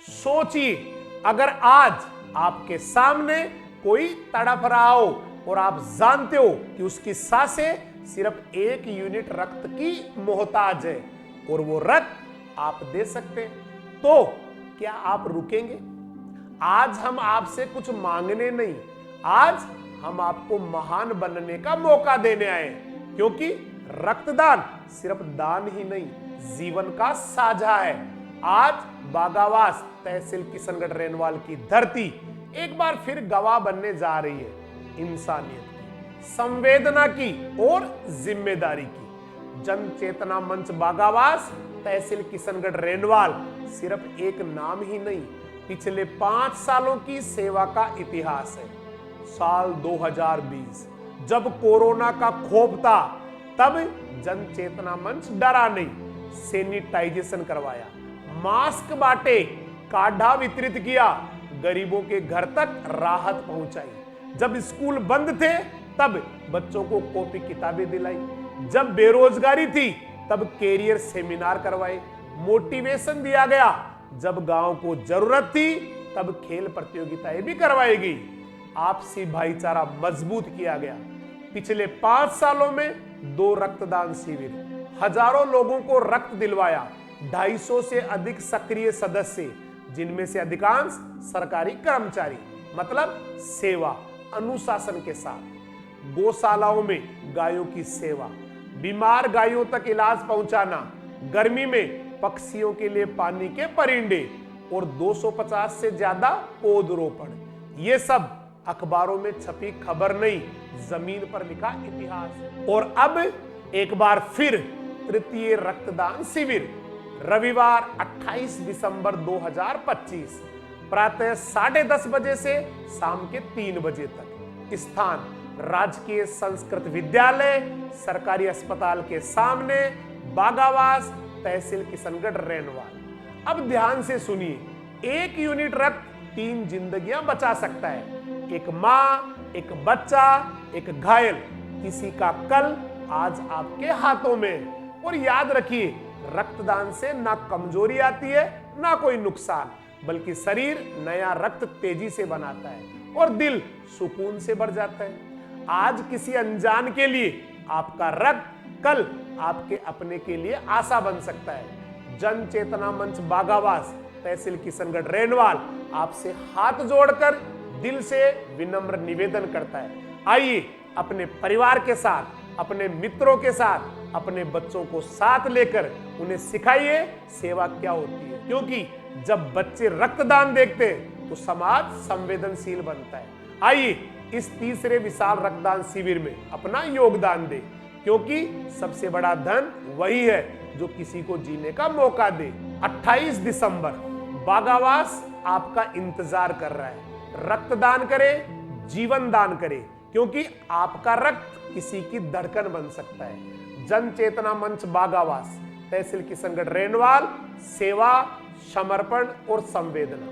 सोचिए, अगर आज आपके सामने कोई तड़प रहा हो और आप जानते हो कि उसकी सांसें सिर्फ 1 यूनिट रक्त की मोहताज है और वो रक्त आप दे सकते हैं, तो क्या आप रुकेंगे? आज हम आपसे कुछ मांगने नहीं, आज हम आपको महान बनने का मौका देने आए हैं, क्योंकि रक्तदान सिर्फ दान ही नहीं, जीवन का साझा है। आज बागावास तहसील किशनगढ़ रेनवाल की धरती एक बार फिर गवाह बनने जा रही है इंसानियत की, संवेदना की और जिम्मेदारी की। जन चेतना मंच बागावास तहसील किशनगढ़ रेनवाल सिर्फ एक नाम ही नहीं, पिछले 5 सालों की सेवा का इतिहास है। साल 2020 जब कोरोना का खौफ था, तब जन चेतना मंच डरा नहीं, सैनिटाइजेशन करवाया, मास्क बांटे, काढ़ा वितरित किया, गरीबों के घर तक राहत पहुंचाई। जब स्कूल बंद थे तब बच्चों को कॉपी किताबें दिलाई, जब बेरोजगारी थी तब कैरियर सेमिनार करवाए, मोटिवेशन दिया गया, जब गांव को जरूरत थी तब खेल प्रतियोगिताएं भी करवाई गई, आपसी भाईचारा मजबूत किया गया। पिछले 5 सालों में 2 रक्तदान शिविर, हजारों लोगों को रक्त दिलवाया, 250 से अधिक सक्रिय सदस्य, जिनमें से अधिकांश सरकारी कर्मचारी, मतलब सेवा अनुशासन के साथ। गौशालाओं में गायों की सेवा, बीमार गायों तक इलाज पहुंचाना, गर्मी में पक्षियों के लिए पानी के परिंदे और 250 से ज्यादा पौधरोपण। ये सब अखबारों में छपी खबर नहीं, जमीन पर लिखा इतिहास है। और अब एक बार फिर तृतीय रक्तदान शिविर, रविवार 28 दिसंबर 2025 प्रातः 10:30 बजे से शाम के 3 बजे तक। स्थान राजकीय संस्कृत विद्यालय, सरकारी अस्पताल के सामने, बागावास तहसील किशनगढ़ रेनवाल। अब ध्यान से सुनिए, 1 यूनिट रक्त 3 जिंदगियां बचा सकता है। एक माँ, एक बच्चा, एक घायल, किसी का कल आज आपके हाथों में है। और याद रखिए, रक्तदान से ना कमजोरी आती है ना कोई नुकसान, बल्कि शरीर नया रक्त तेजी से बनाता है और दिल सुकून से भर जाता है। आज किसी अनजान के लिए आपका रक्त कल आपके अपने के लिए आशा बन सकता है। जन चेतना मंच बागावास तहसील किशनगढ़ रेनवाल आपसे हाथ जोड़कर दिल से विनम्र निवेदन करता है, आइए अपने परिवार के साथ, अपने मित्रों के साथ, अपने बच्चों को साथ लेकर उन्हें सिखाइए सेवा क्या होती है, क्योंकि जब बच्चे रक्तदान देखते हैं तो समाज संवेदनशील बनता है। आइए इस तीसरे विशाल रक्तदान शिविर में अपना योगदान दें, क्योंकि सबसे बड़ा धन वही है जो किसी को जीने का मौका दे। 28 दिसंबर बागावास आपका इंतजार कर रहा है। रक्तदान करें, जीवन दान करें, क्योंकि आपका रक्त किसी की धड़कन बन सकता है। जन चेतना मंच बागावास तहसील किशनगढ़ रेनवाल, सेवा, समर्पण और संवेदना।